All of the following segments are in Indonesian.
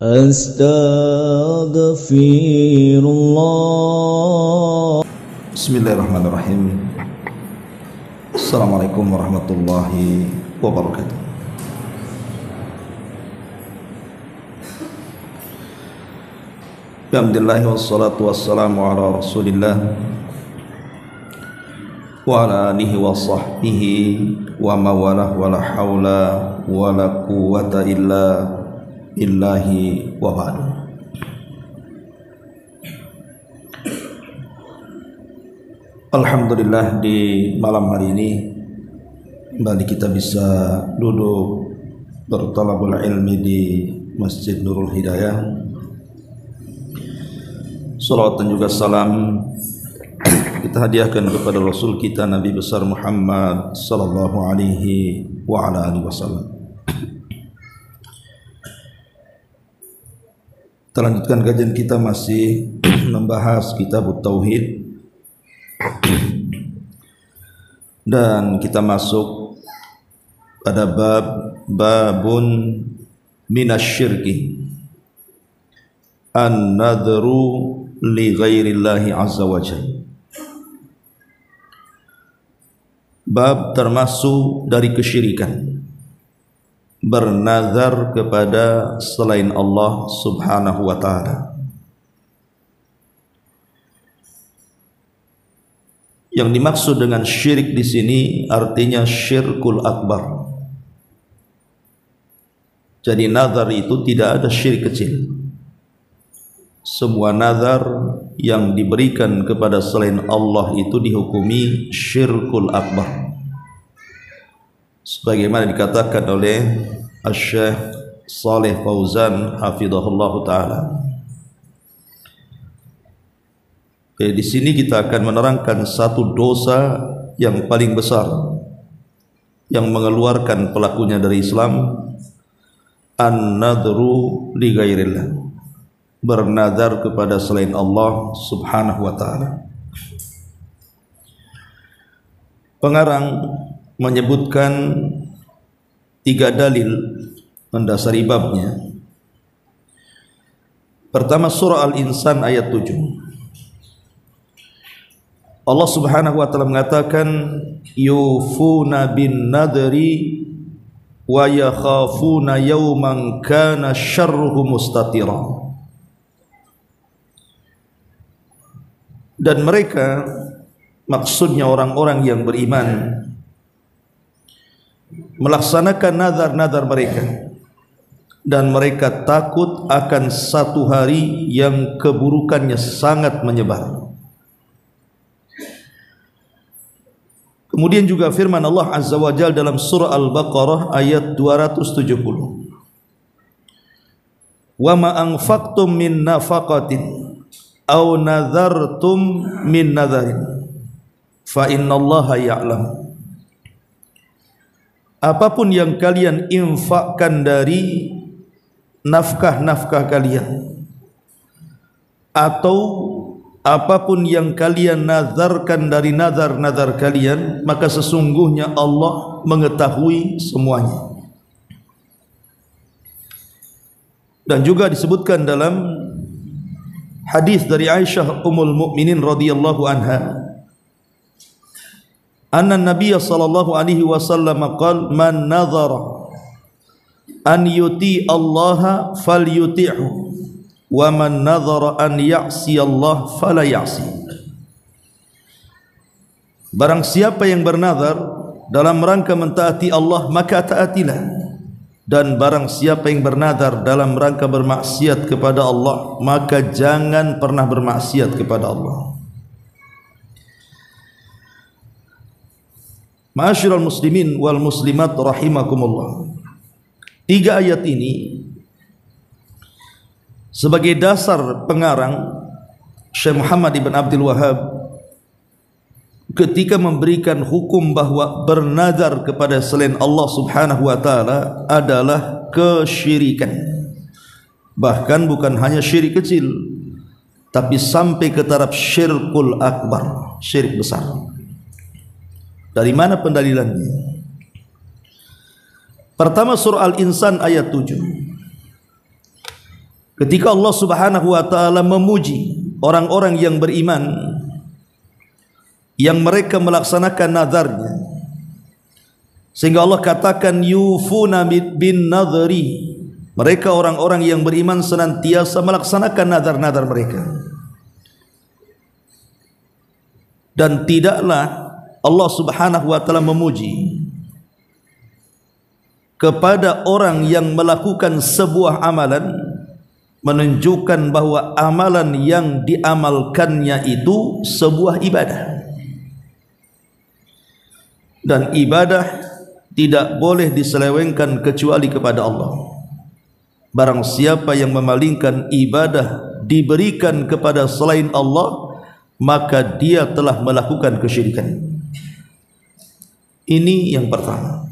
Astaghfirullah. Bismillahirrahmanirrahim. Assalamualaikum warahmatullahi wabarakatuh. Alhamdulillah wassalatu wassalamu ala Rasulillah wa ala alihi wa sahbihi wa mawalah wa la hawla wa la quwwata illa billahi wa ba'du. Alhamdulillah, di malam hari ini kembali kita bisa duduk bertalabul ilmi di Masjid Nurul Hidayah. Salawat dan juga salam kita hadiahkan kepada Rasul kita Nabi besar Muhammad sallallahu alaihi wa ala alihi wasallam. Kita lanjutkan kajian kita masih membahas kitab Tauhid, dan kita masuk pada babun minasyirki an-nadhru li ghairillahi azza wa jalla. Bab termasuk dari kesyirikan, bernazar kepada selain Allah subhanahu wa ta'ala. Yang dimaksud dengan syirik di sini artinya syirkul akbar. Jadi nazar itu tidak ada syirik kecil. Semua nazar yang diberikan kepada selain Allah itu dihukumi syirkul akbar, sebagaimana dikatakan oleh Asy-Syaikh Shalih Fauzan hafizahullah taala. Di sini kita akan menerangkan satu dosa yang paling besar yang mengeluarkan pelakunya dari Islam, an-nadhru li ghairillah, bernazar kepada selain Allah subhanahu wa ta'ala. Pengarang menyebutkan 3 dalil mendasari babnya. Pertama, surah Al-Insan ayat 7. Allah subhanahu wa ta'ala mengatakan yufuna bin nadri wa yakhafuna yawman kana syarruhu mustatira. Dan mereka, maksudnya orang-orang yang beriman, melaksanakan nazar-nazar mereka, dan mereka takut akan satu hari yang keburukannya sangat menyebar. Kemudian juga firman Allah Azza wa Jalla dalam surah Al-Baqarah ayat 270. Wa ma anfaqtum min nafaqatin aw nadhartum min nadharin fa innallaha ya'lam. Apapun yang kalian infakkan dari nafkah-nafkah kalian, atau apapun yang kalian nazarkan dari nazar-nazar kalian, maka sesungguhnya Allah mengetahui semuanya. Dan juga disebutkan dalam hadis dari Aisyah Ummul Mukminin radhiyallahu anha, anna Nabiy sallallahu alaihi wasallam qala man nazara an yuti Allah falyuti'hu wa man nadhara an ya'si Allah fala ya'si. Barang siapa yang bernazar dalam rangka mentaati Allah, maka taatilah, dan barang siapa yang bernazar dalam rangka bermaksiat kepada Allah, maka jangan pernah bermaksiat kepada Allah. Ma'asyiral muslimin wal muslimat rahimakumullah. 3 ayat ini sebagai dasar pengarang Syekh Muhammad ibn Abdul Wahhab ketika memberikan hukum bahwa bernazar kepada selain Allah subhanahu wa ta'ala adalah kesyirikan. Bahkan bukan hanya syirik kecil, tapi sampai ke taraf syirkul akbar, syirik besar. Dari mana pendalilannya? Pertama, surah Al-Insan ayat 7. ketika Allah Subhanahu wa taala memuji orang-orang yang beriman yang mereka melaksanakan nazarnya, sehingga Allah katakan yufuna bin nadhri, mereka orang-orang yang beriman senantiasa melaksanakan nazar-nazar mereka. Dan tidaklah Allah Subhanahu wa taala memuji kepada orang yang melakukan sebuah amalan menunjukkan bahwa amalan yang diamalkannya itu sebuah ibadah. Dan ibadah tidak boleh diselewengkan kecuali kepada Allah. Barang siapa yang memalingkan ibadah diberikan kepada selain Allah, maka dia telah melakukan kesyirikan. Ini yang pertama.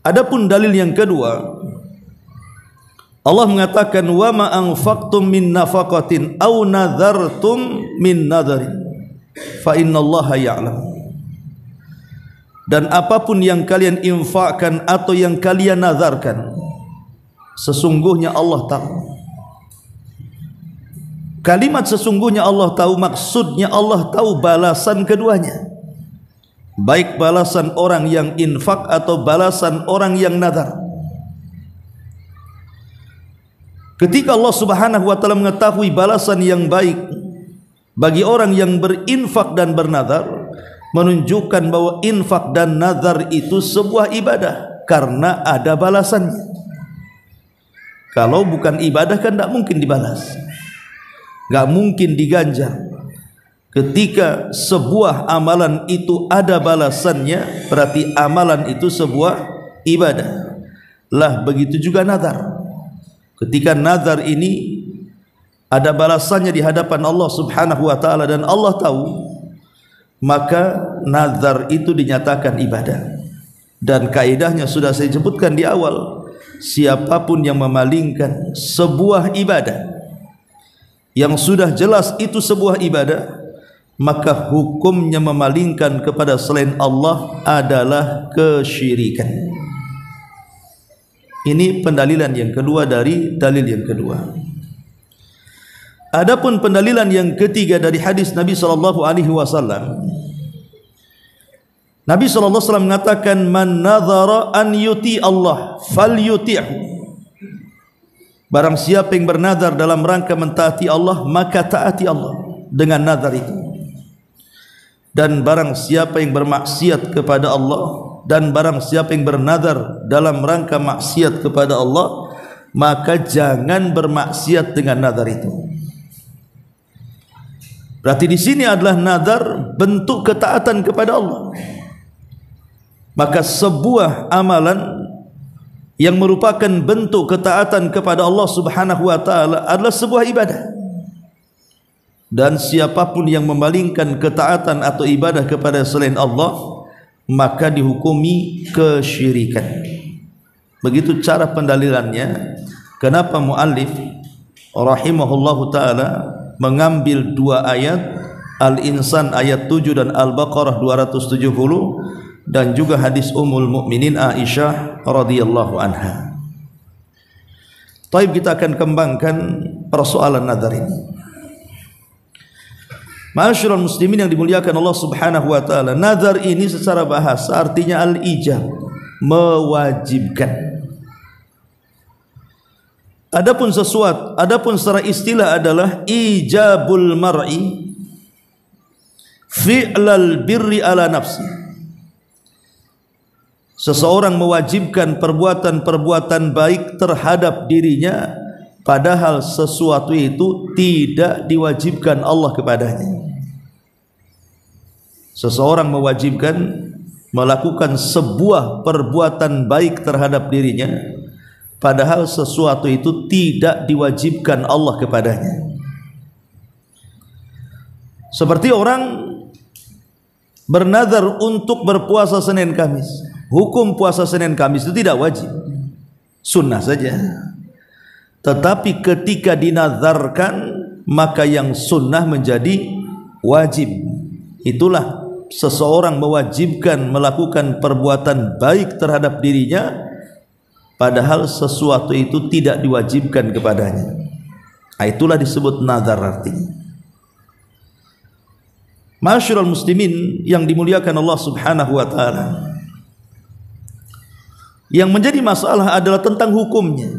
Adapun dalil yang kedua, Allah mengatakan wa ma anfaqtum min nafaqatin aw nadhartum min nadharin fa innallaha ya'lam. Dan apapun yang kalian infakkan atau yang kalian nazarkan, sesungguhnya Allah tahu. Kalimat sesungguhnya Allah tahu, maksudnya Allah tahu balasan keduanya, baik balasan orang yang infak atau balasan orang yang nazar. Ketika Allah Subhanahu wa taala mengetahui balasan yang baik bagi orang yang berinfak dan bernazar, menunjukkan bahwa infak dan nazar itu sebuah ibadah karena ada balasannya. Kalau bukan ibadah kan tidak mungkin dibalas, tidak mungkin diganjar. Ketika sebuah amalan itu ada balasannya, berarti amalan itu sebuah ibadah. Lah begitu juga nazar. Ketika nazar ini ada balasannya di hadapan Allah Subhanahu wa taala dan Allah tahu, maka nazar itu dinyatakan ibadah. Dan kaidahnya sudah saya sebutkan di awal, siapapun yang memalingkan sebuah ibadah yang sudah jelas itu sebuah ibadah, maka hukumnya memalingkan kepada selain Allah adalah kesyirikan. Ini pendalilan yang kedua dari dalil yang kedua. Adapun pendalilan yang ketiga dari hadis Nabi sallallahu alaihi wasallam, Nabi sallallahu alaihi wasallam mengatakan man nadhara an yuti Allah falyuti'hu. Barang siapa yang bernazar dalam rangka mentaati Allah, maka taati Allah dengan nazar itu. Dan barang siapa yang bermaksiat kepada Allah, dan barang siapa yang bernazar dalam rangka maksiat kepada Allah, maka jangan bermaksiat dengan nazar itu. Berarti di sini adalah nazar bentuk ketaatan kepada Allah. Maka sebuah amalan yang merupakan bentuk ketaatan kepada Allah Subhanahu wa taala adalah sebuah ibadah. Dan siapapun yang memalingkan ketaatan atau ibadah kepada selain Allah, maka dihukumi kesyirikan. Begitu cara pendalilannya. Kenapa muallif rahimahullahu taala mengambil dua ayat, Al-Insan ayat 7 dan Al-Baqarah 270, dan juga hadis Ummul Mukminin Aisyah radhiyallahu anha. Taib, kita akan kembangkan persoalan nazar ini. Ma'asyiral muslimin yang dimuliakan Allah Subhanahu wa taala, nazar ini secara bahasa artinya al-ijab, mewajibkan. Adapun secara istilah adalah ijabul mar'i fi'lal birri ala nafsi. Seseorang mewajibkan perbuatan-perbuatan baik terhadap dirinya, padahal sesuatu itu tidak diwajibkan Allah kepadanya. Seseorang mewajibkan melakukan sebuah perbuatan baik terhadap dirinya, padahal sesuatu itu tidak diwajibkan Allah kepadanya. Seperti orang bernazar untuk berpuasa Senin Kamis. Hukum puasa Senin Kamis itu tidak wajib, sunnah saja. Tetapi ketika dinazarkan, maka yang sunnah menjadi wajib. Itulah seseorang mewajibkan melakukan perbuatan baik terhadap dirinya, padahal sesuatu itu tidak diwajibkan kepadanya. Itulah disebut nazar artinya. Ma'asyiral muslimin yang dimuliakan Allah Subhanahu wa taala, yang menjadi masalah adalah tentang hukumnya.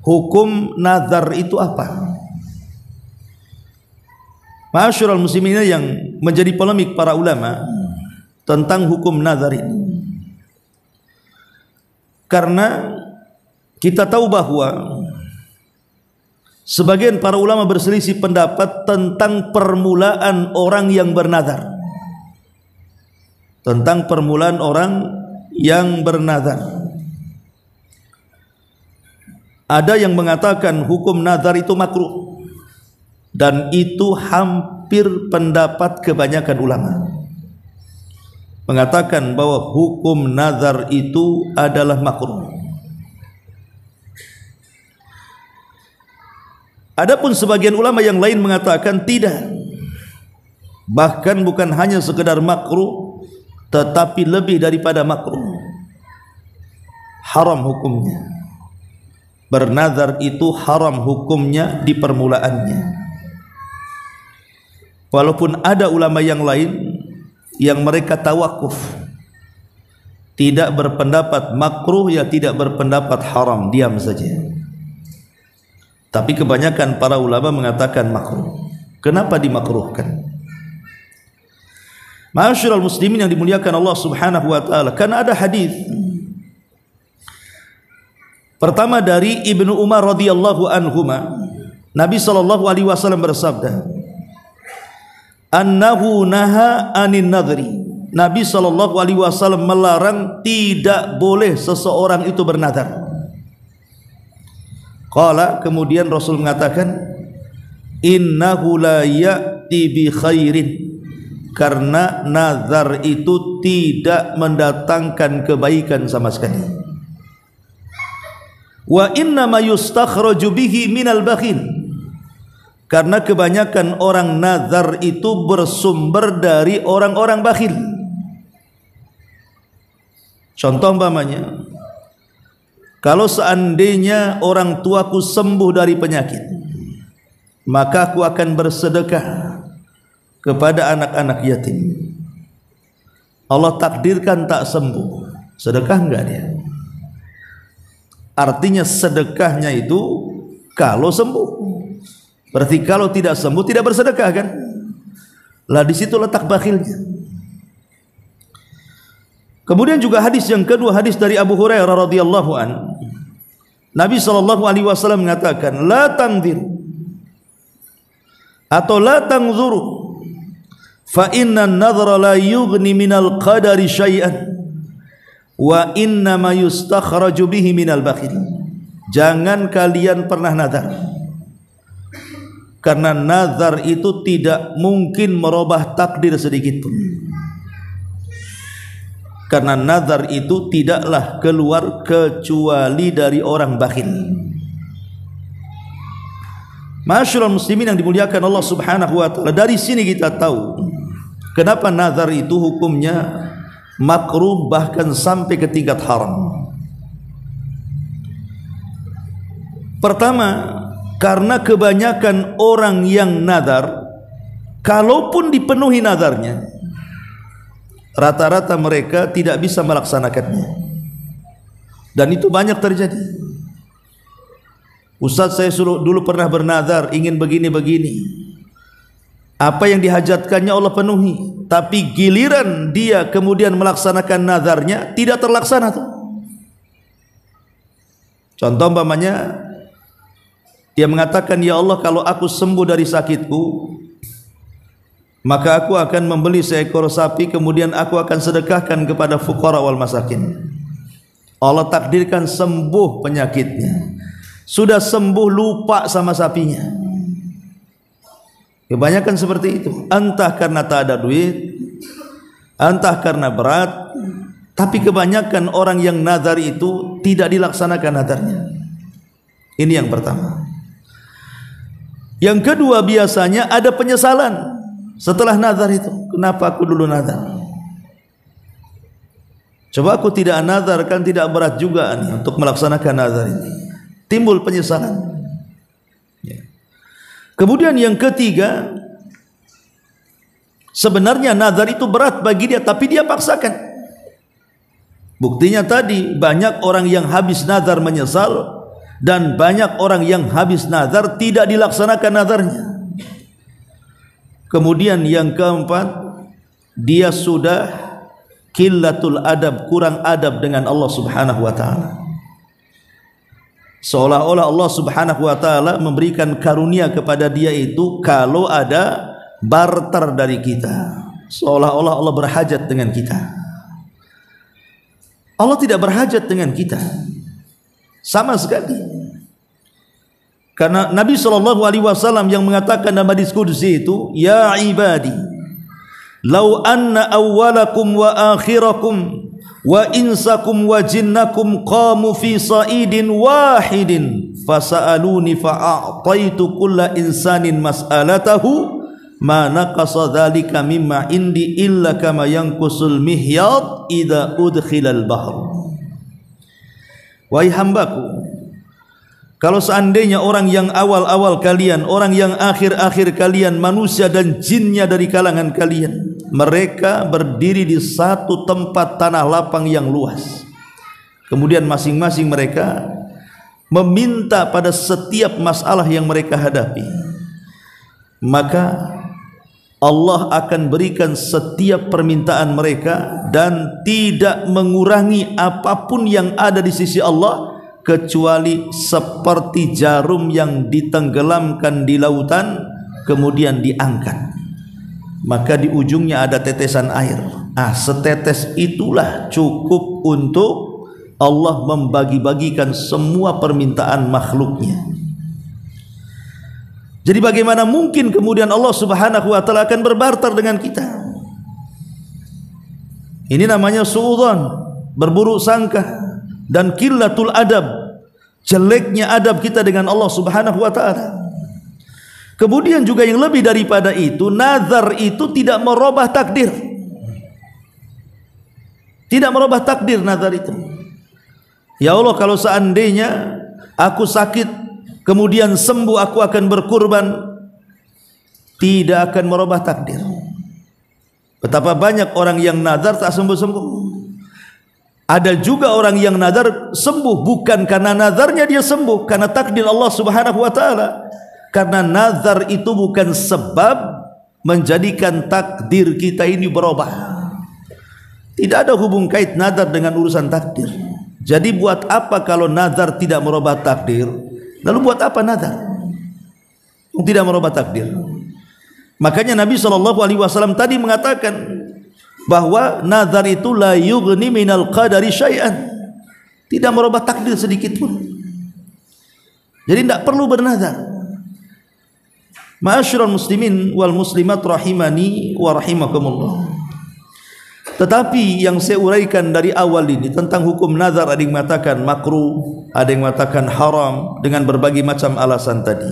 Hukum nazar itu apa? Ma'asyiral muslimin yang menjadi polemik para ulama tentang hukum nazar ini. Karena kita tahu bahwa sebagian para ulama berselisih pendapat tentang permulaan orang yang bernazar. Tentang permulaan orang yang bernazar. Ada yang mengatakan hukum nazar itu makruh, dan itu hampir pendapat kebanyakan ulama, mengatakan bahwa hukum nazar itu adalah makruh. Adapun sebagian ulama yang lain mengatakan tidak, bahkan bukan hanya sekedar makruh, tetapi lebih daripada makruh, haram hukumnya. Bernazar itu haram hukumnya di permulaannya. Walaupun ada ulama yang lain yang mereka tawakuf, tidak berpendapat makruh, ya tidak berpendapat haram, diam saja. Tapi kebanyakan para ulama mengatakan makruh. Kenapa dimakruhkan? Ma'asyiral muslimin yang dimuliakan Allah Subhanahu wa taala, karena ada hadis. Pertama dari Ibnu Umar radhiyallahu anhuma, Nabi sallallahu alaihi wasallam bersabda, "Annahu naha anin nadhri." Nabi sallallahu alaihi wasallam melarang tidak boleh seseorang itu bernazar. Qala, kemudian Rasul mengatakan, "Innahu la ya'ti bi khairin." Karena nazar itu tidak mendatangkan kebaikan sama sekali. Wa inna ma yustakhraju bihi minal bakhil. Karena kebanyakan orang nazar itu bersumber dari orang-orang bakhil. Contoh umpamanya, kalau seandainya orang tuaku sembuh dari penyakit, maka aku akan bersedekah kepada anak-anak yatim. Allah takdirkan tak sembuh, sedekah enggak dia? Artinya sedekahnya itu kalau sembuh. Berarti kalau tidak sembuh tidak bersedekah, kan? Lah di situ letak bakhilnya. Kemudian juga hadis yang kedua, hadis dari Abu Hurairah radhiyallahu an. Nabi sallallahu alaihi wasallam mengatakan, "La tangdir atau la tangzuru fa inna an-nadhra la yughni minal qadari syai'an wa inna ma yustakhraju bihi minal bakhil." Jangan kalian pernah nazar, karena nazar itu tidak mungkin merubah takdir sedikit pun. Karena nazar itu tidaklah keluar kecuali dari orang bakhil. Ma'asyiral muslimin yang dimuliakan Allah Subhanahu wa taala, dari sini kita tahu kenapa nazar itu hukumnya makruh, bahkan sampai ke tingkat haram. Pertama, karena kebanyakan orang yang nazar, kalaupun dipenuhi nazarnya, rata-rata mereka tidak bisa melaksanakannya. Dan itu banyak terjadi. Ustaz, saya dulu pernah bernazar ingin begini-begini, apa yang dihajatkannya Allah penuhi, tapi giliran dia kemudian melaksanakan nazarnya tidak terlaksana tuh. Contoh umpamanya, dia mengatakan, "Ya Allah, kalau aku sembuh dari sakitku, maka aku akan membeli seekor sapi, kemudian aku akan sedekahkan kepada fuqara wal masakin." Allah takdirkan sembuh penyakitnya, sudah sembuh lupa sama sapinya. Kebanyakan seperti itu, entah karena tak ada duit, entah karena berat. Tapi kebanyakan orang yang nazar itu tidak dilaksanakan nazarnya. Ini yang pertama. Yang kedua, biasanya ada penyesalan setelah nazar itu. Kenapa aku dulu nazar? Coba aku tidak nazar, kan tidak berat juga nih untuk melaksanakan nazar ini. Timbul penyesalan. Ya. Kemudian yang ketiga, sebenarnya nazar itu berat bagi dia, tapi dia paksakan. Buktinya tadi banyak orang yang habis nazar menyesal, dan banyak orang yang habis nazar tidak dilaksanakan nazarnya. Kemudian yang keempat, dia sudah qillatul adab, kurang adab dengan Allah Subhanahu wa taala. Seolah-olah Allah Subhanahu wa taala memberikan karunia kepada dia itu kalau ada barter dari kita. Seolah-olah Allah berhajat dengan kita. Allah tidak berhajat dengan kita sama sekali. Karena Nabi SAW yang mengatakan dalam hadis qudsi itu, ya ibadi, law anna awwalakum wa akhirakum wa insakum wa jinnakum qamu fi sa'idin wahidin fasa'aluni fa'a'taitu kulla insanin mas'alatahu ma naqasa dhalika mimma indi illa kama yanqusul mihyad idza udkhilal bahr. Wahai hambaku, kalau seandainya orang yang awal-awal kalian, orang yang akhir-akhir kalian, manusia dan jinnya dari kalangan kalian, mereka berdiri di satu tempat tanah lapang yang luas. Kemudian masing-masing mereka meminta pada setiap masalah yang mereka hadapi, maka Allah akan berikan setiap permintaan mereka dan tidak mengurangi apapun yang ada di sisi Allah, kecuali seperti jarum yang ditenggelamkan di lautan kemudian diangkat, maka di ujungnya ada tetesan air. Setetes itulah cukup untuk Allah membagi-bagikan semua permintaan makhluknya. Jadi bagaimana mungkin kemudian Allah Subhanahu wa taala akan berbarter dengan kita? Ini namanya suudzon, berburuk sangka, dan qillatul adab, jeleknya adab kita dengan Allah Subhanahu wa taala. Kemudian juga yang lebih daripada itu, nazar itu tidak merubah takdir. Tidak merubah takdir nazar itu. Ya Allah, kalau seandainya aku sakit kemudian sembuh, aku akan berkurban, tidak akan merubah takdir. Betapa banyak orang yang nazar tak sembuh-sembuh. Ada juga orang yang nazar sembuh bukan karena nazarnya dia sembuh, karena takdir Allah Subhanahu wa taala. Karena nazar itu bukan sebab menjadikan takdir kita ini berubah. Tidak ada hubung kait nazar dengan urusan takdir. Jadi buat apa kalau nazar tidak merubah takdir? Lalu buat apa nazar? Tidak merubah takdir. Makanya Nabi SAW tadi mengatakan bahwa nazar itu la yughni minal qadari syai'an, tidak merubah takdir sedikit pun. Jadi tidak perlu bernazar. Ma'asyiral muslimin wal muslimat rahimani wa rahimakumullah. Tetapi yang saya uraikan dari awal ini tentang hukum nazar, ada yang mengatakan makruh, ada yang mengatakan haram dengan berbagai macam alasan tadi.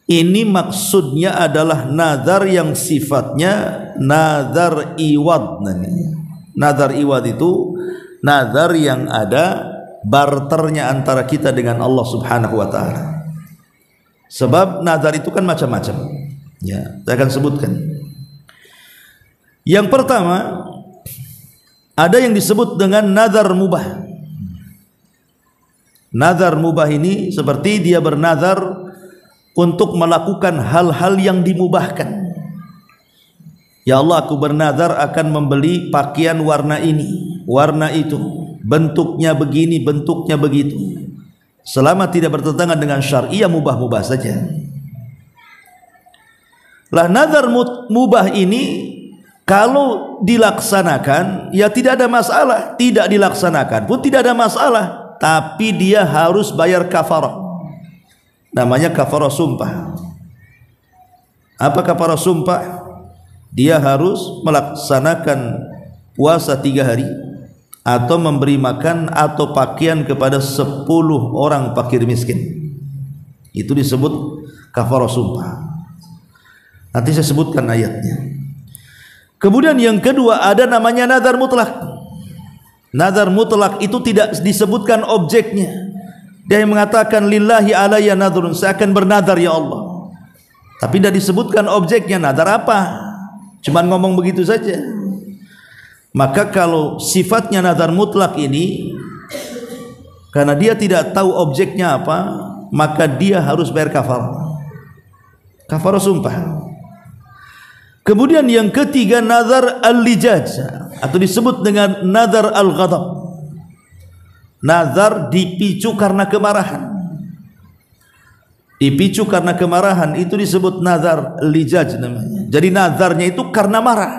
Ini maksudnya adalah nazar yang sifatnya nazar iwad. Nazar iwad itu nazar yang ada barternya antara kita dengan Allah Subhanahu wa taala. Sebab nazar itu kan macam-macam. Ya, saya akan sebutkan. Yang pertama, ada yang disebut dengan nazar mubah. Nazar mubah ini seperti dia bernazar untuk melakukan hal-hal yang dimubahkan. Ya Allah, aku bernazar akan membeli pakaian warna ini, warna itu, bentuknya begini, bentuknya begitu. Selama tidak bertentangan dengan syariah, mubah-mubah saja. Lah nazar mubah ini kalau dilaksanakan ya tidak ada masalah, tidak dilaksanakan pun tidak ada masalah, tapi dia harus bayar kafarah. Namanya kafarah sumpah. Apa kafarah sumpah? Dia harus melaksanakan puasa 3 hari atau memberi makan atau pakaian kepada 10 orang fakir miskin. Itu disebut kafarah sumpah. Nanti saya sebutkan ayatnya. Kemudian yang kedua ada namanya nazar mutlak. Nazar mutlak itu tidak disebutkan objeknya. Dia yang mengatakan lillahi alayya nadhrun, saya akan bernazar ya Allah. Tapi tidak disebutkan objeknya, nazar apa? Cuman ngomong begitu saja. Maka kalau sifatnya nazar mutlak ini, karena dia tidak tahu objeknya apa, maka dia harus bayar kafarah. Kafarah sumpah. Kemudian yang ketiga nazar al-lijaj, atau disebut dengan nazar al-ghadab. Nazar dipicu karena kemarahan. Dipicu karena kemarahan itu disebut nazar al-lijaj namanya. Jadi nazarnya itu karena marah.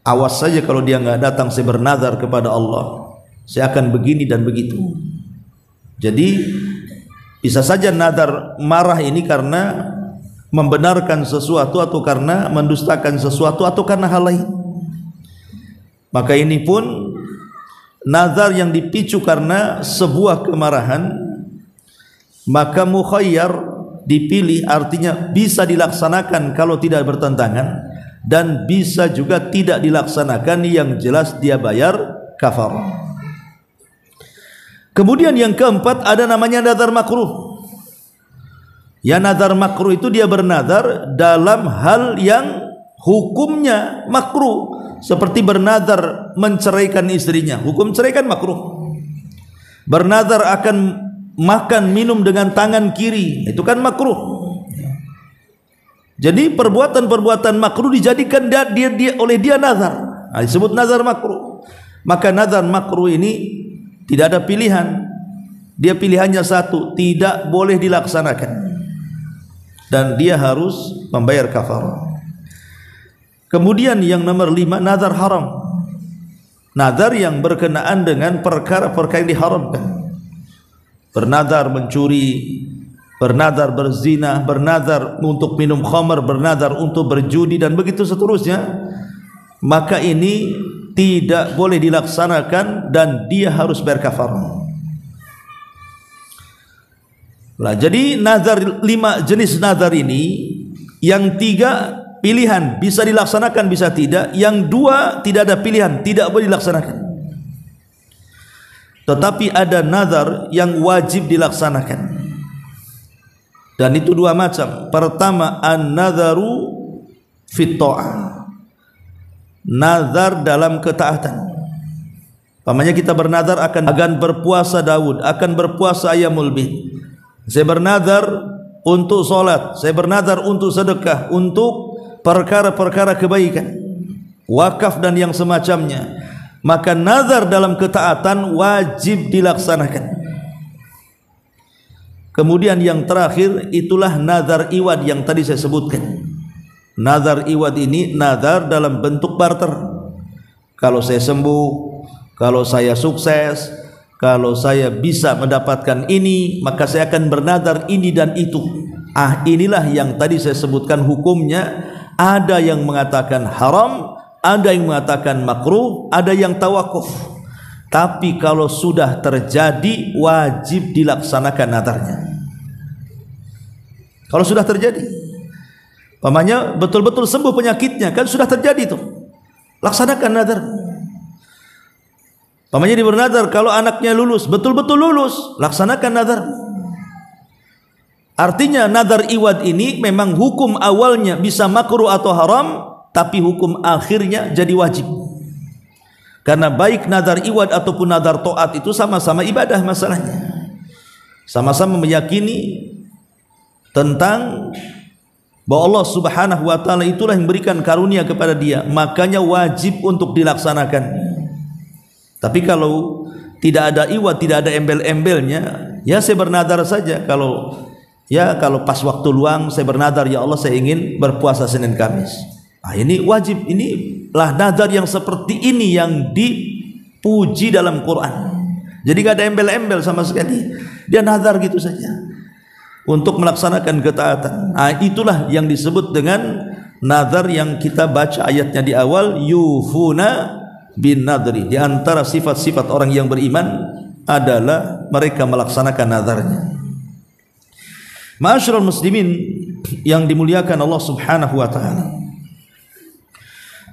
Awas saja kalau dia enggak datang, saya bernazar kepada Allah, saya akan begini dan begitu. Jadi bisa saja nazar marah ini karena membenarkan sesuatu, atau karena mendustakan sesuatu, atau karena hal lain. Maka ini pun nazar yang dipicu karena sebuah kemarahan, maka mukhayyar, dipilih, artinya bisa dilaksanakan kalau tidak bertentangan, dan bisa juga tidak dilaksanakan, yang jelas dia bayar kafarah. Kemudian yang keempat ada namanya nazar makruh. Ya, nazar makruh itu dia bernazar dalam hal yang hukumnya makruh, seperti bernazar menceraikan istrinya, hukum ceraikan makruh. Bernazar akan makan minum dengan tangan kiri, itu kan makruh. Jadi perbuatan-perbuatan makruh dijadikan oleh dia nazar, disebut nazar makruh. Maka nazar makruh ini tidak ada pilihan, dia pilihannya satu, tidak boleh dilaksanakan, dan dia harus membayar kafarah. Kemudian yang nomor 5, nazar haram. Nazar yang berkenaan dengan perkara-perkara yang diharamkan. Bernazar mencuri, bernazar berzina, bernazar untuk minum khamar, bernazar untuk berjudi, dan begitu seterusnya. Maka ini tidak boleh dilaksanakan dan dia harus bayar kafarah. Nah, jadi nazar, 5 jenis nazar ini, yang 3 pilihan, bisa dilaksanakan bisa tidak, yang 2 tidak ada pilihan, tidak boleh dilaksanakan. Tetapi ada nazar yang wajib dilaksanakan, dan itu 2 macam. Pertama, an-nadharu fit ta'ah, nazar dalam ketaatan. Pamannya kita bernazar akan berpuasa Daud, akan berpuasa Ayyamul Bid. Saya bernazar untuk solat, saya bernazar untuk sedekah, untuk perkara-perkara kebaikan, wakaf dan yang semacamnya. Maka nazar dalam ketaatan wajib dilaksanakan. Kemudian yang terakhir itulah nazar iwad yang tadi saya sebutkan. Nazar iwad ini nazar dalam bentuk barter. Kalau saya sembuh, kalau saya sukses, kalau saya bisa mendapatkan ini, maka saya akan bernazar ini dan itu. Inilah yang tadi saya sebutkan hukumnya. Ada yang mengatakan haram, ada yang mengatakan makruh, ada yang tawakuf. Tapi kalau sudah terjadi, wajib dilaksanakan nazarnya. Kalau sudah terjadi, pamannya betul-betul sembuh penyakitnya, kan sudah terjadi itu, laksanakan nazar. Pamannya bernazar kalau anaknya lulus, betul-betul lulus, laksanakan nazar. Artinya nazar iwad ini memang hukum awalnya bisa makruh atau haram, tapi hukum akhirnya jadi wajib. Karena baik nazar iwad ataupun nazar taat itu sama-sama ibadah masalahnya. Sama-sama meyakini tentang bahwa Allah Subhanahu wa taala itulah yang berikan karunia kepada dia, makanya wajib untuk dilaksanakan. Tapi kalau tidak ada iwad, tidak ada embel-embelnya, ya saya bernazar saja. Kalau pas waktu luang saya bernazar, ya Allah saya ingin berpuasa Senin Kamis. Ini wajib, inilah nazar yang seperti ini yang dipuji dalam Quran. Jadi gak ada embel-embel sama sekali. Dia nazar gitu saja untuk melaksanakan ketaatan. Itulah yang disebut dengan nazar yang kita baca ayatnya di awal, yufuna bin nadri. Di antara sifat-sifat orang yang beriman adalah mereka melaksanakan nazarnya. Ma'asyiral muslimin yang dimuliakan Allah Subhanahu wa taala.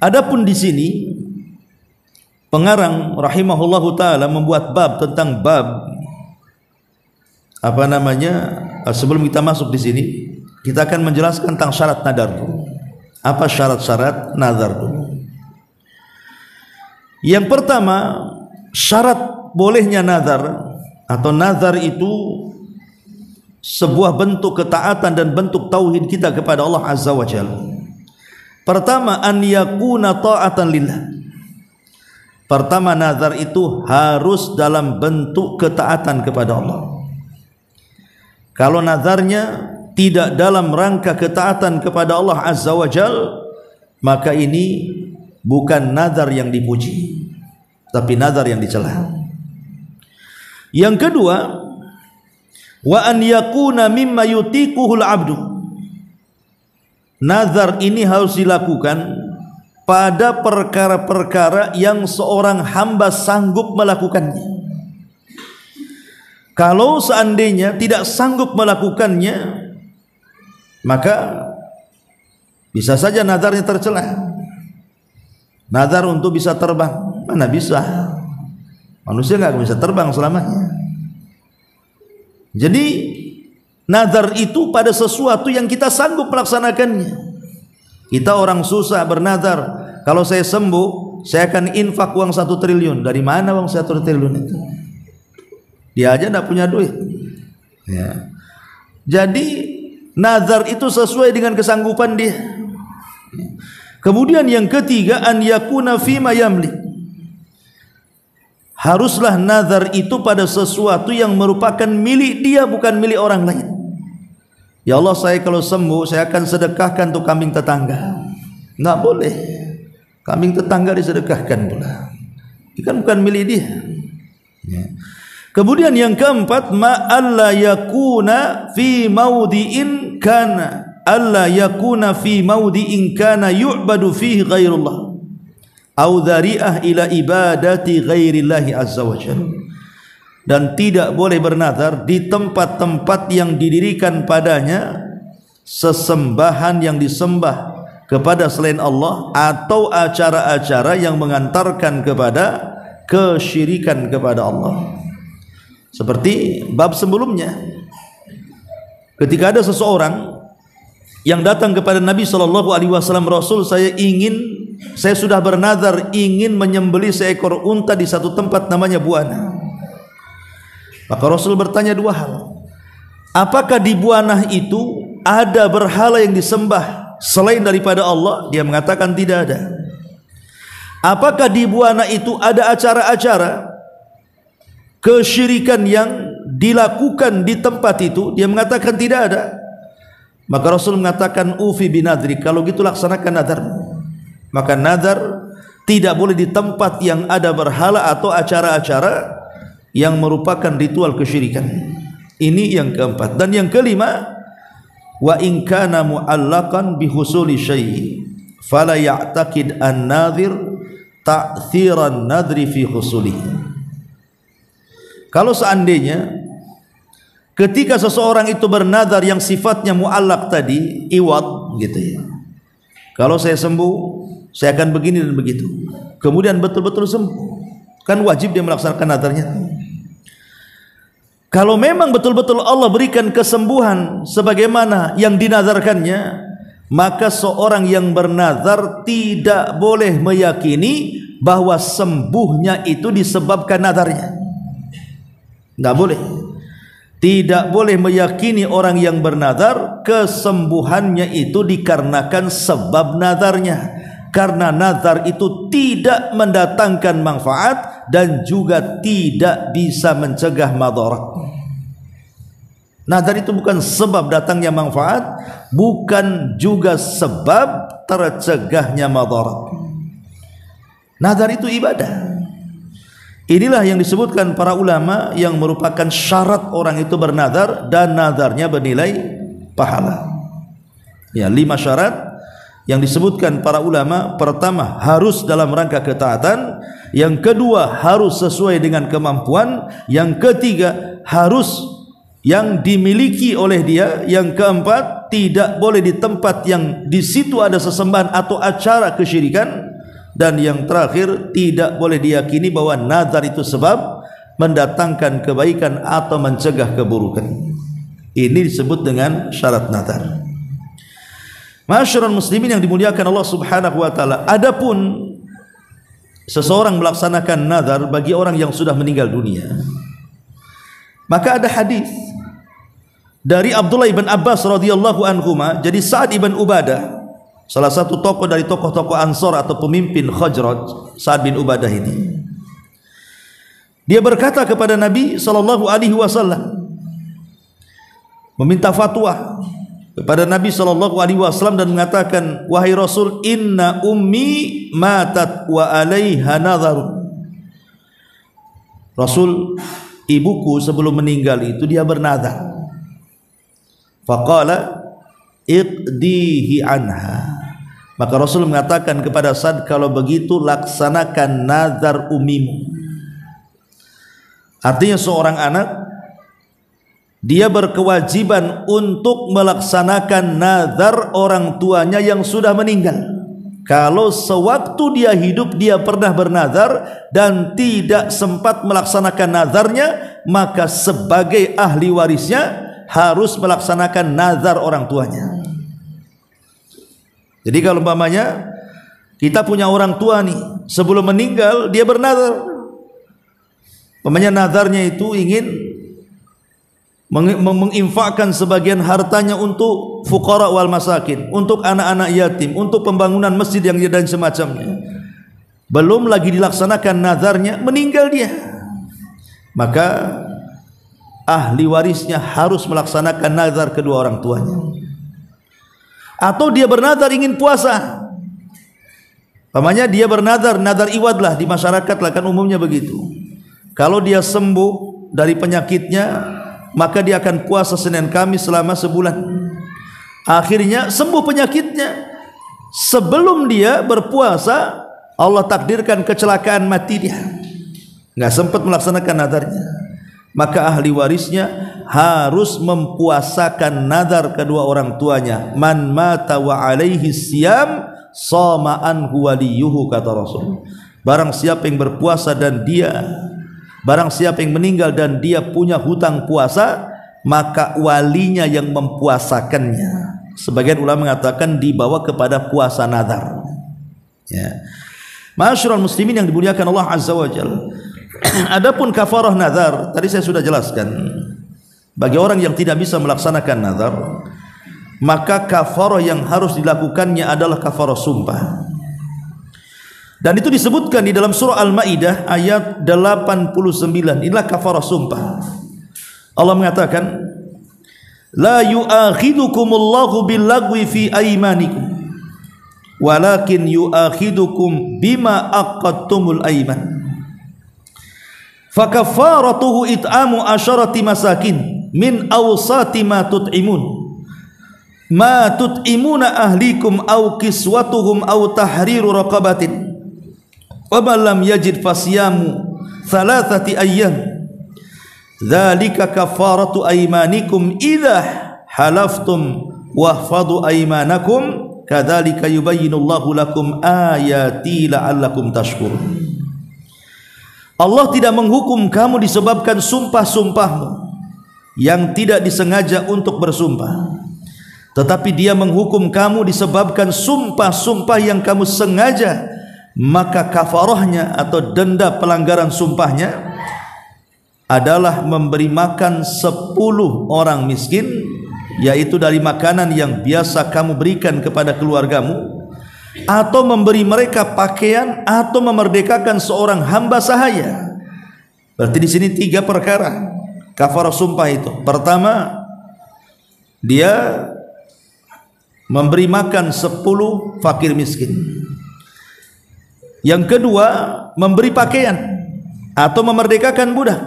Adapun di sini pengarang rahimahullahu taala membuat bab tentang bab sebelum kita masuk di sini kita akan menjelaskan tentang syarat nadar. Apa syarat-syarat nadar dulu? Yang pertama, syarat bolehnya nadar atau nazar itu sebuah bentuk ketaatan dan bentuk tauhid kita kepada Allah Azza wa Jalla. Pertama, an yakuna ta'atan lillah. Pertama, nazar itu harus dalam bentuk ketaatan kepada Allah. Kalau nazarnya tidak dalam rangka ketaatan kepada Allah Azza wa Jalla, maka ini bukan nazar yang dipuji, tapi nazar yang dicela. Yang kedua, wa an yakuna mimma yutiquhul abdu. Nazar ini harus dilakukan pada perkara-perkara yang seorang hamba sanggup melakukannya. Kalau seandainya tidak sanggup melakukannya, maka bisa saja nazarnya tercela. Nazar untuk bisa terbang, mana bisa? Manusia nggak bisa terbang selamanya. Jadi nazar itu pada sesuatu yang kita sanggup melaksanakannya. Kita orang susah bernazar, kalau saya sembuh saya akan infak uang 1 triliun. Dari mana uang 1 triliun itu? Dia aja tidak punya duit ya. Jadi nazar itu sesuai dengan kesanggupan dia. Kemudian yang ketiga, an yakuna fima yamlik. Haruslah nazar itu pada sesuatu yang merupakan milik dia, bukan milik orang lain. Ya Allah, saya kalau sembuh saya akan sedekahkan untuk kambing tetangga. Enggak boleh. Kambing tetangga disedekahkan pula. Itu kan bukan milik dia ya. Kemudian yang keempat, ma alla yakuna fi maudi'in kana alla yakuna fi maudi'in kana yu'badu fihi ghairullah au dzari'ah ila ibadati ghairillahi azza wa jalla. Dan tidak boleh bernazar di tempat-tempat yang didirikan padanya sesembahan yang disembah kepada selain Allah, atau acara-acara yang mengantarkan kepada kesyirikan kepada Allah. Seperti bab sebelumnya, ketika ada seseorang yang datang kepada Nabi SAW, Rasul, saya sudah bernazar ingin menyembelih seekor unta di satu tempat namanya Buana. Maka Rasul bertanya 2 hal. Apakah di Buana itu ada berhala yang disembah selain daripada Allah? Dia mengatakan tidak ada. Apakah di Buana itu ada acara-acara kesyirikan yang dilakukan di tempat itu? Dia mengatakan tidak ada. Maka Rasul mengatakan ufi binadri, kalau gitu laksanakan nadarmu. Maka nadar tidak boleh di tempat yang ada berhala atau acara-acara yang merupakan ritual kesyirikan. Ini yang keempat. Dan yang kelima, wa in kana mu'allaqan bi husuli syai' fala ya'taqid an-nadhir ta'thiran nadri fi husulihi. Kalau seandainya ketika seseorang itu bernazar yang sifatnya mu'allaq tadi, iwad gitu ya. Kalau saya sembuh, saya akan begini dan begitu. Kemudian betul-betul sembuh, kan wajib dia melaksanakan nazarnya. Kalau memang betul-betul Allah berikan kesembuhan sebagaimana yang dinazarkannya, maka seorang yang bernazar tidak boleh meyakini bahwa sembuhnya itu disebabkan nazarnya. Tidak boleh. Tidak boleh meyakini orang yang bernazar kesembuhannya itu dikarenakan sebab nazarnya, karena nazar itu tidak mendatangkan manfaat dan juga tidak bisa mencegah madarat. Nazar itu bukan sebab datangnya manfaat, bukan juga sebab tercegahnya madarat. Nazar itu ibadah. Inilah yang disebutkan para ulama yang merupakan syarat orang itu bernazar dan nazarnya bernilai pahala. Ya, 5 syarat yang disebutkan para ulama. Pertama, harus dalam rangka ketaatan. Yang kedua, harus sesuai dengan kemampuan. Yang ketiga, harus yang dimiliki oleh dia. Yang keempat, tidak boleh di tempat yang di situ ada sesembahan atau acara kesyirikan. Dan yang terakhir, tidak boleh diyakini bahwa nazar itu sebab mendatangkan kebaikan atau mencegah keburukan. Ini disebut dengan syarat nazar. Ma'asyiral muslimin yang dimuliakan Allah Subhanahu wa taala, adapun seseorang melaksanakan nazar bagi orang yang sudah meninggal dunia, maka ada hadis dari Abdullah ibn Abbas radhiyallahu anhuma. Jadi Sa'ad ibn Ubadah, salah satu tokoh dari tokoh-tokoh Ansor atau pemimpin Khazraj, Sa'ad bin Ubadah ini, dia berkata kepada Nabi sallallahu alaihi wasallam, meminta fatwa kepada Nabi sallallahu alaihi wasallam dan mengatakan, wahai Rasul, inna ummi matat wa alaiha nadharun. Rasul, ibuku sebelum meninggal itu dia bernazar. Faqala iqdihi anha. Maka Rasul mengatakan kepada Sa'ad, kalau begitu laksanakan nazar ummimu. Artinya seorang anak, dia berkewajiban untuk melaksanakan nazar orang tuanya yang sudah meninggal. Kalau sewaktu dia hidup dia pernah bernazar dan tidak sempat melaksanakan nazarnya, maka sebagai ahli warisnya harus melaksanakan nazar orang tuanya. Jadi kalau umpamanya kita punya orang tua nih, sebelum meninggal dia bernazar, umpamanya nazarnya itu ingin menginfakkan sebagian hartanya untuk fuqara wal masakin, untuk anak-anak yatim, untuk pembangunan masjid yang dan semacamnya. Belum lagi dilaksanakan nazarnya, meninggal dia, maka ahli warisnya harus melaksanakan nazar kedua orang tuanya. Atau dia bernazar ingin puasa, umpamanya dia bernazar, nazar iwad lah di masyarakat lah, kan umumnya begitu. Kalau dia sembuh dari penyakitnya, maka dia akan puasa Senin Kamis selama sebulan. Akhirnya sembuh penyakitnya, sebelum dia berpuasa Allah takdirkan kecelakaan, mati dia, nggak sempat melaksanakan nazarnya. Maka ahli warisnya harus mempuasakan nazar kedua orang tuanya. Man mata wa alaihi siyam sama anhu waliyuhu, kata Rasul. Barang siapa yang berpuasa dan barang siapa yang meninggal dan dia punya hutang puasa, maka walinya yang mempuasakannya. Sebagian ulama mengatakan dibawa kepada puasa nazar. Ya. Ma'asyiral muslimin yang dimuliakan Allah Azza wa Jalla. Adapun kafarah nazar, tadi saya sudah jelaskan. Bagi orang yang tidak bisa melaksanakan nazar, maka kafarah yang harus dilakukannya adalah kafarah sumpah. Dan itu disebutkan di dalam surah Al-Maidah ayat 89. Inilah kafarah sumpah. Allah mengatakan, la yu'akhidukumullahu billagwi fi aymanikum walakin yu'akhidukum bima aqadtumul ayman. Fakafaratuhu it'amu asyarati masakin min awsati ma tut'imun, ma tut'imuna ahlikum aw kiswatuhum aw tahriru raqabatin. Wa man lam yajid fasyamu thalathati ayyam dzalika kafaratu aymanikum idza halaftum wahfadhu aymanakum kadzalika yubayyinullahu lakum ayati la'allakum tashkurun. Allah tidak menghukum kamu disebabkan sumpah-sumpahmu yang tidak disengaja untuk bersumpah, tetapi Dia menghukum kamu disebabkan sumpah-sumpah yang kamu sengaja. Maka kafarahnya atau denda pelanggaran sumpahnya adalah memberi makan 10 orang miskin, yaitu dari makanan yang biasa kamu berikan kepada keluargamu, atau memberi mereka pakaian, atau memerdekakan seorang hamba sahaya. Berarti di sini 3 perkara kafarah sumpah itu. Pertama, dia memberi makan 10 fakir miskin. Yang kedua, memberi pakaian atau memerdekakan budak.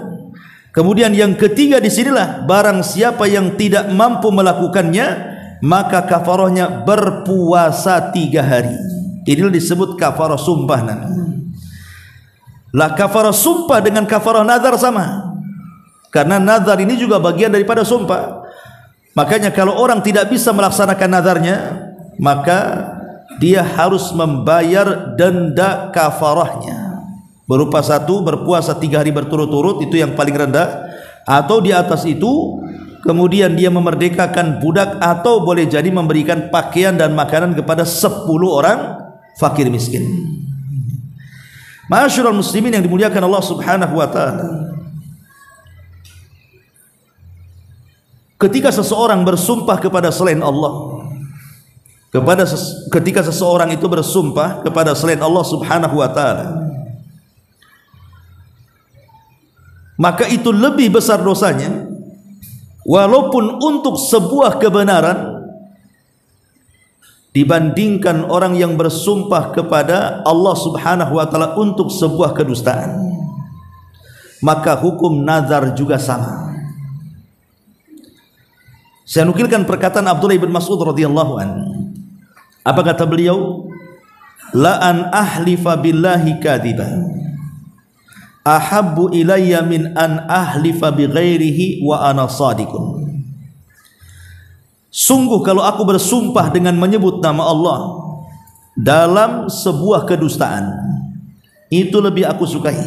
Kemudian yang ketiga, disinilah barang siapa yang tidak mampu melakukannya, maka kafarahnya berpuasa 3 hari. Inilah disebut kafarah sumpah. Lah kafarah sumpah dengan kafarah nazar sama. Karena nazar ini juga bagian daripada sumpah. Makanya kalau orang tidak bisa melaksanakan nazarnya, maka dia harus membayar denda kafarahnya, berupa satu, berpuasa 3 hari berturut-turut, itu yang paling rendah, atau di atas itu kemudian dia memerdekakan budak, atau boleh jadi memberikan pakaian dan makanan kepada 10 orang fakir miskin. Ma'asyiral muslimin yang dimuliakan Allah Subhanahu wa taala, ketika seseorang bersumpah kepada selain Allah, ketika seseorang itu bersumpah kepada selain Allah Subhanahu wa taala, maka itu lebih besar dosanya walaupun untuk sebuah kebenaran dibandingkan orang yang bersumpah kepada Allah Subhanahu wa taala untuk sebuah kedustaan. Maka hukum nazar juga sama. Saya nukilkan perkataan Abdullah bin Mas'ud radhiyallahu anhu. Apa kata beliau? La an ahlifa billahi kadiban ahabbu ilayya min an ahlifa bighairihi wa ana sadiqun. Sungguh kalau aku bersumpah dengan menyebut nama Allah dalam sebuah kedustaan, itu lebih aku sukai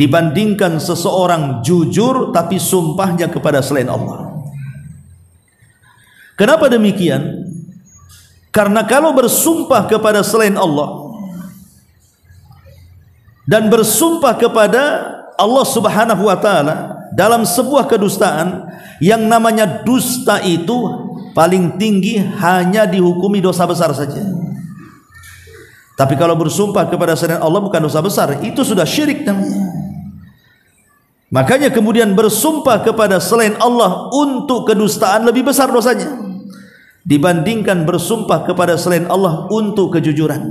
dibandingkan seseorang jujur tapi sumpahnya kepada selain Allah. Kenapa demikian? Karena kalau bersumpah kepada selain Allah dan bersumpah kepada Allah Subhanahu wa taala dalam sebuah kedustaan, yang namanya dusta itu paling tinggi hanya dihukumi dosa besar saja. Tapi kalau bersumpah kepada selain Allah bukan dosa besar, itu sudah syirik namanya. Makanya kemudian bersumpah kepada selain Allah untuk kedustaan lebih besar dosanya dibandingkan bersumpah kepada selain Allah untuk kejujuran.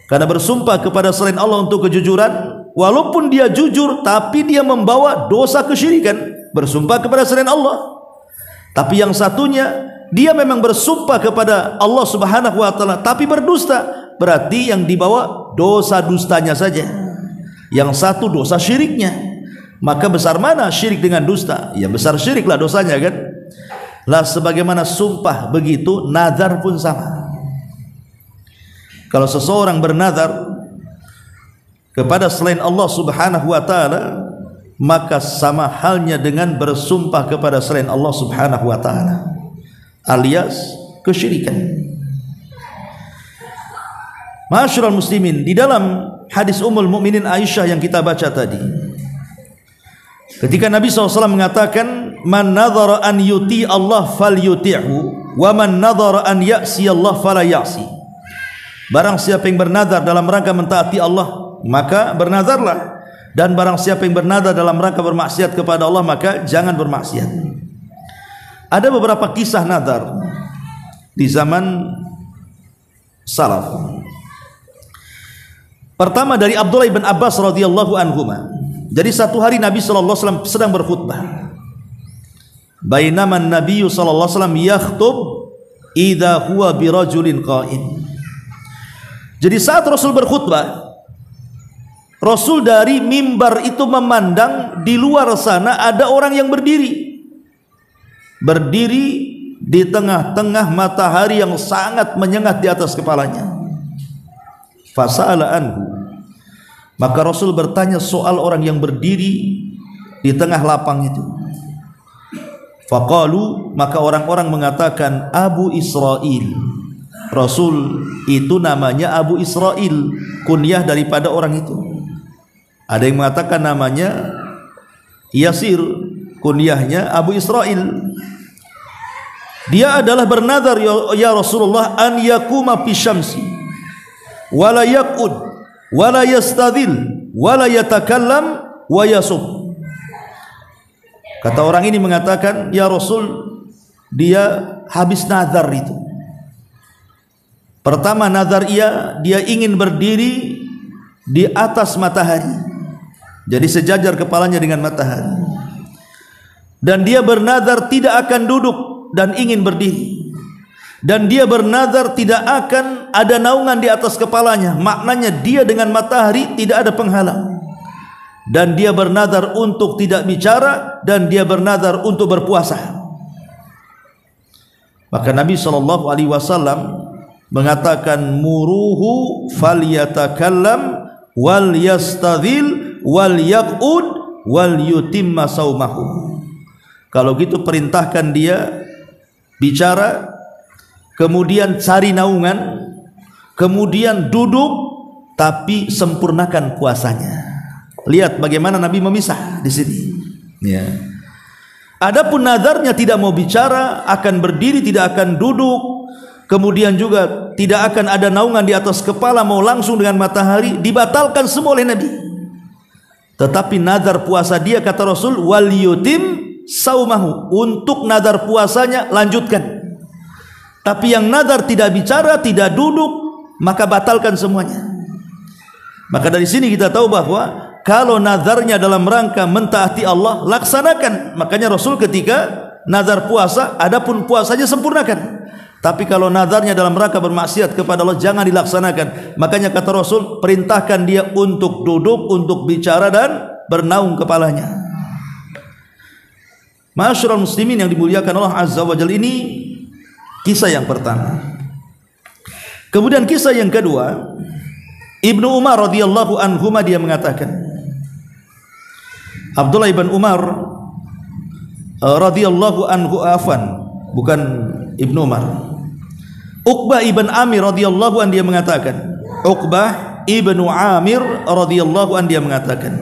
Karena bersumpah kepada selain Allah untuk kejujuran, walaupun dia jujur tapi dia membawa dosa kesyirikan. Bersumpah kepada selain Allah, tapi yang satunya dia memang bersumpah kepada Allah Subhanahu wa taala tapi berdusta, berarti yang dibawa dosa dustanya saja, yang satu dosa syiriknya. Maka besar mana syirik dengan dusta? Ya besar syiriklah dosanya kan. Lah sebagaimana sumpah begitu, nazar pun sama. Kalau seseorang bernazar kepada selain Allah Subhanahu wa taala, maka sama halnya dengan bersumpah kepada selain Allah Subhanahu wa taala, alias kesyirikan. Ma'asyiral muslimin, di dalam hadis Ummul Mukminin Aisyah yang kita baca tadi, ketika Nabi SAW mengatakan, man nadhara an yuti Allah falyuti'hu wa man nadhara an ya'si Allah fala ya'si. Barang siapa yang bernazar dalam rangka mentaati Allah, maka bernazarlah. Dan barang siapa yang bernazar dalam rangka bermaksiat kepada Allah, maka jangan bermaksiat. Ada beberapa kisah nazar di zaman salaf. Pertama dari Abdullah bin Abbas radhiyallahu anhuma. Jadi satu hari Nabi sallallahu alaihi wasallam sedang berkhutbah. Bainama Nabi sallallahu alaihi wasallam yakhtub idza huwa birajulin qa'im. Jadi saat Rasul berkhutbah, Rasul dari mimbar itu memandang di luar sana ada orang yang berdiri di tengah-tengah matahari yang sangat menyengat di atas kepalanya. Fasa'ala anhu, maka Rasul bertanya soal orang yang berdiri di tengah lapang itu. Faqalu, maka orang-orang mengatakan Abu Israil. Rasul itu namanya Abu Israil, kunyah daripada orang itu. Ada yang mengatakan namanya Yasir, kunyahnya Abu Israil. Dia adalah bernazar, ya Rasulullah, an yakuma fi syamsi wala yaqud wala yastadil wala yatakallam wa yasum. Kata orang ini mengatakan, ya Rasul, dia habis nazar itu. Pertama nazar dia ingin berdiri di atas matahari, jadi sejajar kepalanya dengan matahari. Dan dia bernazar tidak akan duduk dan ingin berdiri. Dan dia bernazar tidak akan ada naungan di atas kepalanya. Maknanya dia dengan matahari tidak ada penghalang. dan dia bernazar untuk tidak bicara, dan dia bernazar untuk berpuasa. Maka Nabi SAW mengatakan, muruhu falyatakallam wal yastadhil wal yaqud wal yutimma saumahu. Kalau gitu perintahkan dia bicara, kemudian cari naungan, kemudian duduk, tapi sempurnakan puasanya. Lihat bagaimana Nabi memisah di sini. Ya. Adapun nazarnya tidak mau bicara, akan berdiri, tidak akan duduk, kemudian juga tidak akan ada naungan di atas kepala, mau langsung dengan matahari, dibatalkan semua oleh Nabi. Tetapi nazar puasa dia, kata Rasul, wal yutim saumahu, untuk nazar puasanya lanjutkan. Tapi yang nazar tidak bicara, tidak duduk, maka batalkan semuanya. Maka dari sini kita tahu bahwa kalau nazarnya dalam rangka mentaati Allah, laksanakan. Makanya Rasul ketika nazar puasa, adapun puasanya sempurnakan. Tapi kalau nazarnya dalam rangka bermaksiat kepada Allah, jangan dilaksanakan. Makanya kata Rasul, perintahkan dia untuk duduk, untuk bicara dan bernaung kepalanya. Ma'asyiral muslimin yang dimuliakan Allah Azza wa Jalla, ini kisah yang pertama. Kemudian kisah yang kedua, Ibnu Umar radhiyallahu anhuma dia mengatakan, Abdullah ibn Umar radhiyallahu anhu, bukan Ibnu Umar, Uqbah ibn Amir radhiyallahu anhu dia mengatakan, Uqbah ibnu Amir radhiyallahu anhu dia mengatakan,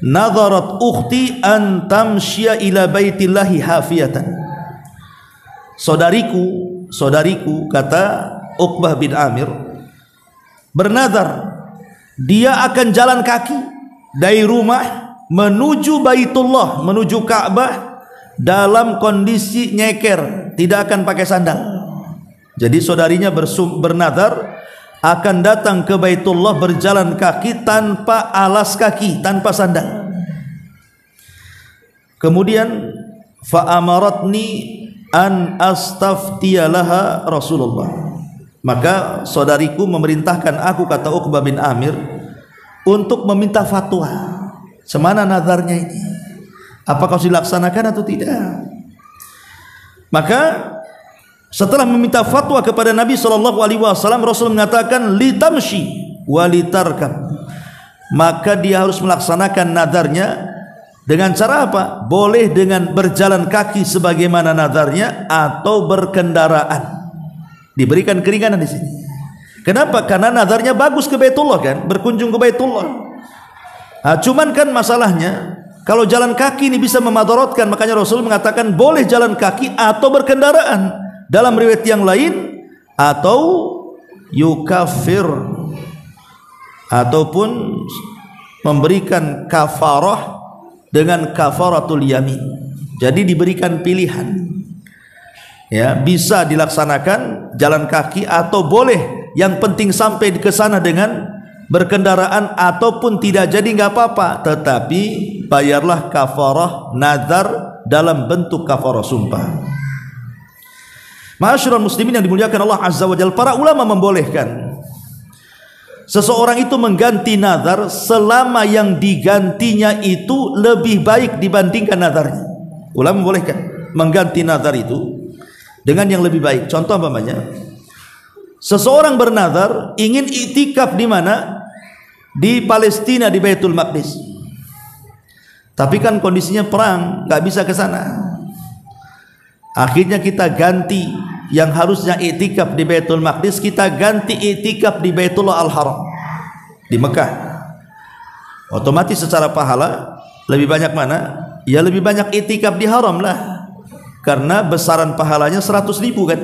nadharat ukhti an tamshiya ila baitillahi hafiyatan. Saudariku kata Uqbah bin Amir, bernazar dia akan jalan kaki dari rumah menuju Baitullah, menuju Ka'bah dalam kondisi nyeker, tidak akan pakai sandal. Jadi saudarinya bernazar akan datang ke Baitullah berjalan kaki tanpa alas kaki, tanpa sandal. Kemudian fa'amaratni an astaftiyalaha Rasulullah. Maka saudariku memerintahkan aku, kata Uqbah bin Amir, untuk meminta fatwa. Semana nazarnya ini, apakah harus dilaksanakan atau tidak? Maka setelah meminta fatwa kepada Nabi SAW, Rasul mengatakan litamshi walitarkab. Maka dia harus melaksanakan nazarnya dengan cara apa? Boleh dengan berjalan kaki sebagaimana nazarnya, atau berkendaraan. Diberikan keringanan di sini. Kenapa? Karena nazarnya bagus ke Baitullah kan, berkunjung ke Baitullah. Nah, cuman kan masalahnya kalau jalan kaki ini bisa memadaratkan, makanya Rasul mengatakan boleh jalan kaki atau berkendaraan. Dalam riwayat yang lain, atau yukafir, ataupun memberikan kafarah dengan kafaratul yamin. Jadi diberikan pilihan. Ya, bisa dilaksanakan jalan kaki atau boleh, yang penting sampai ke sana dengan berkendaraan, ataupun tidak jadi nggak apa-apa, tetapi bayarlah kafarah nazar dalam bentuk kafarah sumpah. Ma'asyiral muslimin yang dimuliakan Allah Azza wa Jalla, para ulama membolehkan seseorang itu mengganti nazar selama yang digantinya itu lebih baik dibandingkan nazarnya. Ulama membolehkan mengganti nazar itu dengan yang lebih baik. Contoh umpamanya, seseorang bernazar ingin iktikaf di mana? Di Palestina, di Baitul Maqdis. Tapi kan kondisinya perang, nggak bisa ke sana. Akhirnya kita ganti, yang harusnya iktikaf di Baitul Maqdis, kita ganti iktikaf di Baitullah Al-Haram, di Mekah. Otomatis secara pahala lebih banyak mana? Ya lebih banyak iktikaf di haram lah. Karena besaran pahalanya 100.000 kan.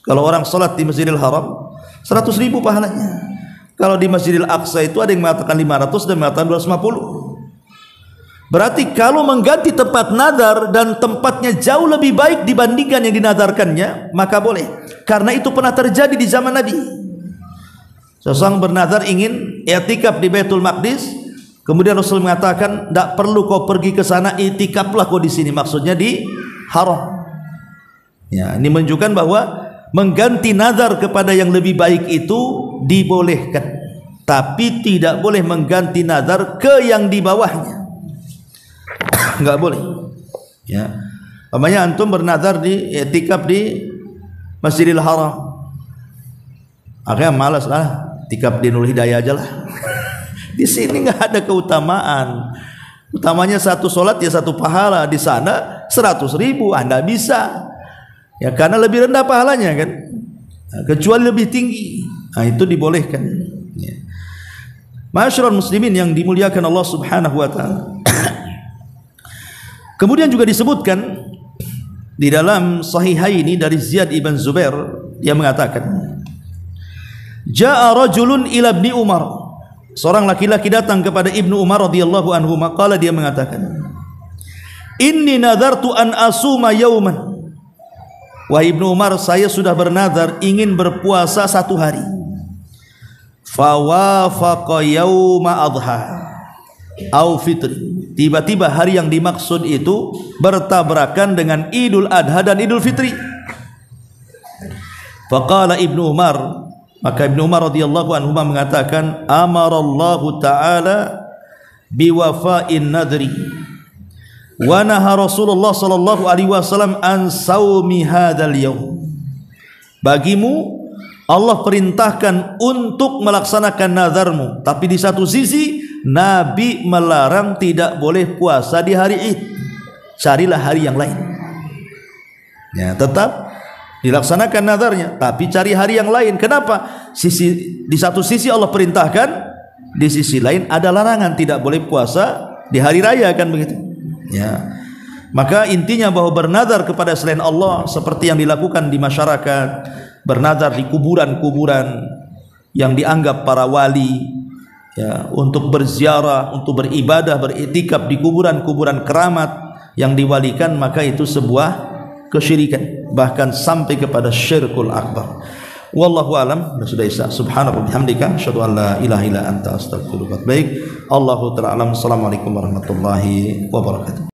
Kalau orang sholat di Masjidil Haram 100.000 pahalanya. Kalau di Masjidil Aqsa itu ada yang mengatakan 500 dan mengatakan 250. Berarti kalau mengganti tempat nazar dan tempatnya jauh lebih baik dibandingkan yang dinazarkannya, maka boleh. Karena itu pernah terjadi di zaman Nabi. Seseorang bernazar ingin i'tikaf di Baitul Maqdis, kemudian Rasul mengatakan, tidak perlu kau pergi ke sana, i'tikaflah kau di sini. Maksudnya di haram. Ya, ini menunjukkan bahwa mengganti nazar kepada yang lebih baik itu dibolehkan. tapi tidak boleh mengganti nazar ke yang di bawahnya. Enggak boleh. Ya. Umpamanya antum bernazar di i'tikaf di Masjidil Haram. Akhirnya malas lah, i'tikaf di Nurul Hidayah aja lah. Di sini enggak ada keutamaan. Utamanya satu solat ya satu pahala, di sana 100.000 Anda bisa. Ya karena lebih rendah pahalanya kan. Nah, kecuali lebih tinggi. Nah, itu dibolehkan. Ya. Ma'asyiral muslimin yang dimuliakan Allah Subhanahu wa taala. Kemudian juga disebutkan di dalam Sahihaini dari Ziyad ibn Zubair, dia mengatakan, Ja'a rajulun ila Ibni Umar. Seorang laki-laki datang kepada Ibnu Umar radhiyallahu anhu, maqala dia mengatakan, Inni nadartu an asuma yauman. Wahai Ibnu Umar, saya sudah bernazar ingin berpuasa satu hari. Fawafaqa yauma adha au fitri. Tiba-tiba hari yang dimaksud itu bertabrakan dengan Idul Adha dan Idul Fitri. Faqala Ibnu Umar, maka Ibnu Umar radhiyallahu anhu mengatakan, amarallahu ta'ala biwafa'in nadri wa naha Rasulullah sallallahu alaihi wasallam an saumi hadzal yaum. Bagimu Allah perintahkan untuk melaksanakan nazarmu, tapi di satu sisi Nabi melarang tidak boleh puasa di hari Id. Carilah hari yang lain. Ya, tetap dilaksanakan nazarnya, tapi cari hari yang lain. Kenapa? Di satu sisi Allah perintahkan, di sisi lain ada larangan, tidak boleh puasa di hari raya, kan begitu. Ya. Maka intinya bahwa bernazar kepada selain Allah seperti yang dilakukan di masyarakat, bernazar di kuburan-kuburan yang dianggap para wali, ya, untuk berziarah, untuk beribadah, beriktikaf di kuburan-kuburan keramat yang diwalikan, maka itu sebuah kesyirikan, bahkan sampai kepada syirkul akbar. Wallahu alam. Sudah isa. Subhanallah bihamdika asyhadu an la ilaha illa anta astaghfiruka wa atubu ilaik. Allahu ta'ala alam. Assalamualaikum warahmatullahi wabarakatuh.